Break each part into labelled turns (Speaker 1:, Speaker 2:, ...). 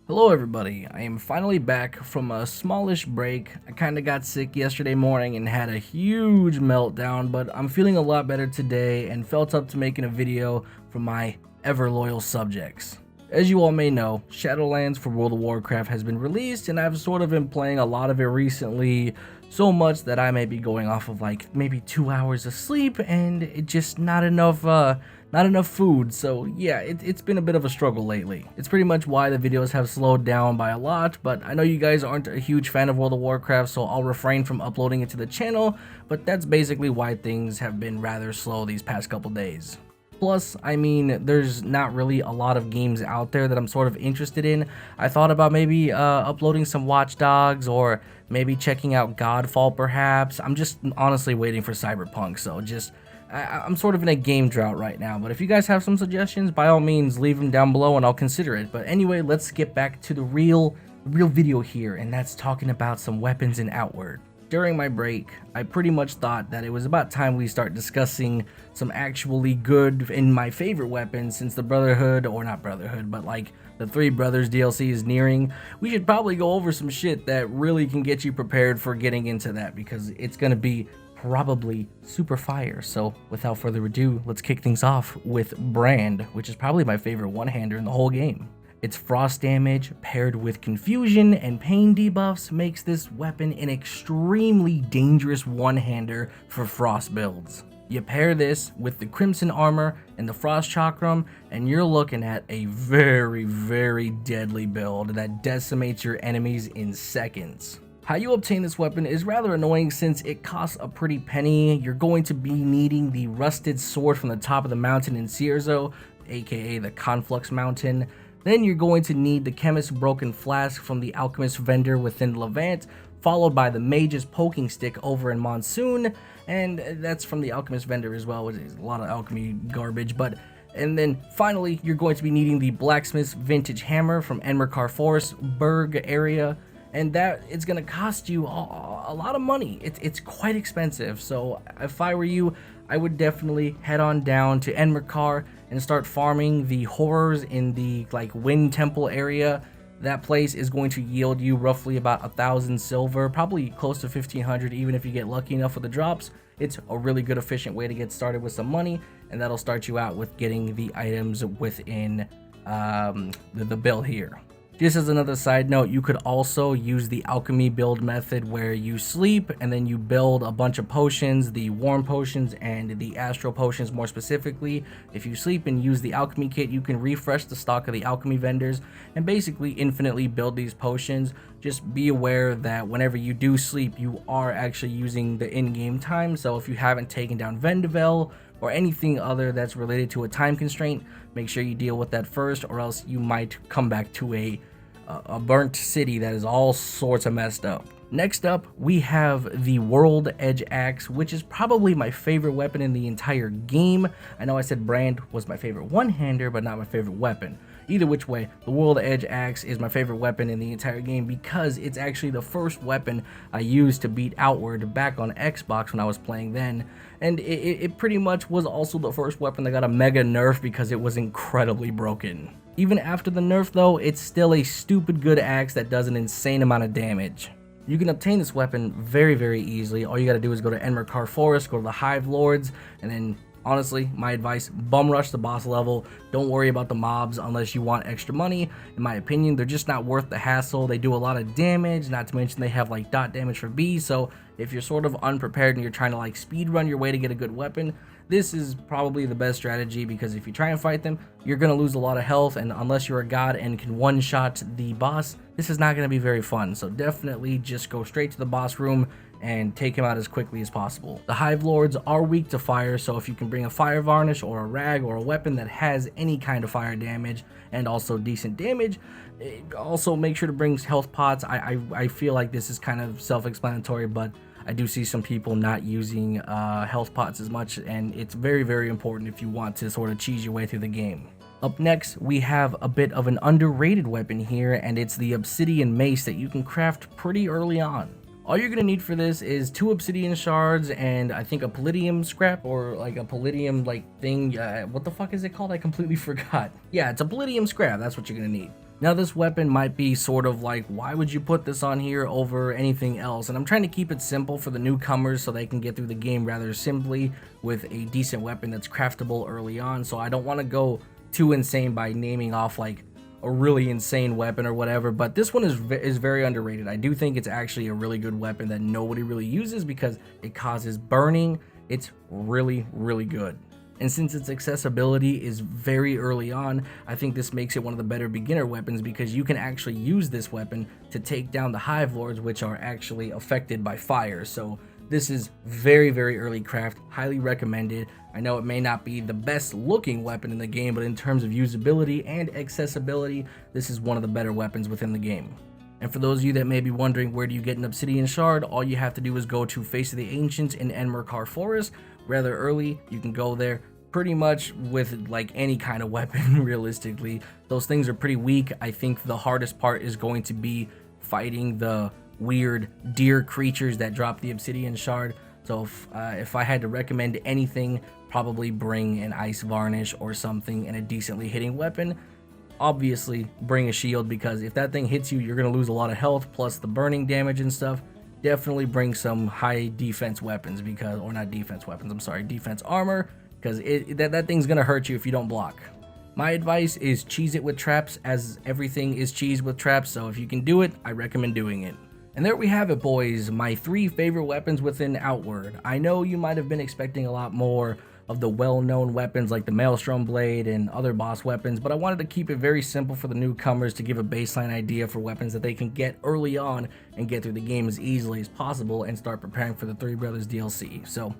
Speaker 1: Hello everybody, I am finally back from a smallish break. I kinda got sick yesterday morning and had a huge meltdown, but I'm feeling a lot better today and felt up to making a video for my ever loyal subjects. As you all may know, Shadowlands for World of Warcraft has been released and I've sort of been playing a lot of it recently, so much that I may be going off of like maybe 2 hours of sleep and it just not enough food. So yeah, it's been a bit of a struggle lately. It's pretty much why the videos have slowed down by a lot, but I know you guys aren't a huge fan of World of Warcraft, so I'll refrain from uploading it to the channel, but that's basically why things have been rather slow these past couple days. Plus, I mean, there's not really a lot of games out there that I'm sort of interested in. I thought about maybe uploading some Watch Dogs or maybe checking out Godfall perhaps. I'm just honestly waiting for Cyberpunk, so I'm sort of in a game drought right now. But if you guys have some suggestions, by all means, leave them down below and I'll consider it. But anyway, let's get back to the real video here, and that's talking about some weapons in Outward. During my break, I pretty much thought that it was about time we start discussing some actually good and my favorite weapons since the Brotherhood, or not Brotherhood, but like the Three Brothers DLC is nearing. We should probably go over some shit that really can get you prepared for getting into that because it's gonna be probably super fire. So without further ado, let's kick things off with Brand, which is probably my favorite one-hander in the whole game. Its frost damage paired with confusion and pain debuffs makes this weapon an extremely dangerous one-hander for frost builds. You pair this with the Crimson Armor and the Frost Chakram, and you're looking at a very deadly build that decimates your enemies in seconds. How you obtain this weapon is rather annoying since it costs a pretty penny. You're going to be needing the Rusted Sword from the top of the mountain in Cierzo, aka the Conflux Mountain. Then you're going to need the Chemist's Broken Flask from the Alchemist vendor within Levant, followed by the Mage's Poking Stick over in Monsoon, and that's from the Alchemist vendor as well, which is a lot of alchemy garbage. And then finally, you're going to be needing the Blacksmith's Vintage Hammer from Enmerkar Forest Berg area, and that it's going to cost you a lot of money. It's quite expensive, so if I were you, I would definitely head on down to Enmerkar and start farming the horrors in the like Wind Temple area. That place is going to yield you roughly about 1,000 silver, probably close to 1,500 even if you get lucky enough with the drops. It's a really good efficient way to get started with some money, and that'll start you out with getting the items within the build here. Just as another side note, you could also use the alchemy build method where you sleep and then you build a bunch of potions, the warm potions and the astral potions more specifically. If you sleep and use the alchemy kit, you can refresh the stock of the alchemy vendors and basically infinitely build these potions. Just be aware that whenever you do sleep, you are actually using the in-game time. So if you haven't taken down Vendavel or anything other that's related to a time constraint, make sure you deal with that first, or else you might come back to a burnt city that is all sorts of messed up. Next up, we have the World Edge Axe, which is probably my favorite weapon in the entire game. I know I said Brand was my favorite one-hander, but not my favorite weapon. Either which way, the World Edge Axe is my favorite weapon in the entire game because it's actually the first weapon I used to beat Outward back on Xbox when I was playing then, and it pretty much was also the first weapon that got a mega nerf because it was incredibly broken. Even after the nerf though, it's still a stupid good axe that does an insane amount of damage. You can obtain this weapon very easily. All you gotta do is go to Enmerkar Forest, go to the Hive Lords, and then honestly, my advice, bum rush the boss level. Don't worry about the mobs unless you want extra money. In my opinion, they're just not worth the hassle. They do a lot of damage, not to mention they have like dot damage for bees. So if you're sort of unprepared and you're trying to like speed run your way to get a good weapon, this is probably the best strategy, because if you try and fight them, you're going to lose a lot of health, and unless you're a god and can one-shot the boss, this is not going to be very fun. So definitely just go straight to the boss room and take him out as quickly as possible. The Hive Lords are weak to fire, so if you can bring a Fire Varnish or a Rag or a weapon that has any kind of fire damage and also decent damage, also make sure to bring health pots. I feel like this is kind of self-explanatory, but I do see some people not using health pots as much, and it's very important if you want to sort of cheese your way through the game. Up next, we have a bit of an underrated weapon here, and it's the Obsidian Mace that you can craft pretty early on. All you're going to need for this is 2 Obsidian Shards and I think a Palladium scrap, or like a Palladium like thing. What the fuck is it called? I completely forgot. Yeah, it's a Palladium scrap. That's what you're going to need. Now this weapon might be sort of like, why would you put this on here over anything else? And I'm trying to keep it simple for the newcomers so they can get through the game rather simply with a decent weapon that's craftable early on. So I don't want to go too insane by naming off like a really insane weapon or whatever, but this one is very underrated. I do think it's actually a really good weapon that nobody really uses because it causes burning. It's really good. And since its accessibility is very early on, I think this makes it one of the better beginner weapons because you can actually use this weapon to take down the Hive Lords, which are actually affected by fire. So this is very early craft, highly recommended. I know it may not be the best looking weapon in the game, but in terms of usability and accessibility, this is one of the better weapons within the game. And for those of you that may be wondering where do you get an Obsidian Shard, all you have to do is go to Face of the Ancients in Enmerkar Forest. Rather early, you can go there pretty much with like any kind of weapon. Realistically, those things are pretty weak. I think the hardest part is going to be fighting the weird deer creatures that drop the Obsidian Shard. So if I had to recommend anything, probably bring an ice varnish or something and a decently hitting weapon. Obviously bring a shield, because if that thing hits you, you're going to lose a lot of health plus the burning damage and stuff. Definitely bring some high defense weapons, because, or not defense weapons, I'm sorry, defense armor, because that thing's going to hurt you if you don't block. My advice is cheese it with traps, as everything is cheesed with traps, so if you can do it, I recommend doing it. And there we have it, boys, my 3 favorite weapons within Outward. I know you might have been expecting a lot more of the well-known weapons like the Maelstrom Blade and other boss weapons, but I wanted to keep it very simple for the newcomers to give a baseline idea for weapons that they can get early on and get through the game as easily as possible and start preparing for the Three Brothers DLC. So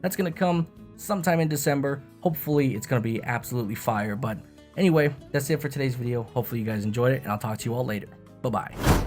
Speaker 1: that's going to come sometime in December. Hopefully it's going to be absolutely fire, but anyway, that's it for today's video. Hopefully you guys enjoyed it, and I'll talk to you all later. Bye-bye.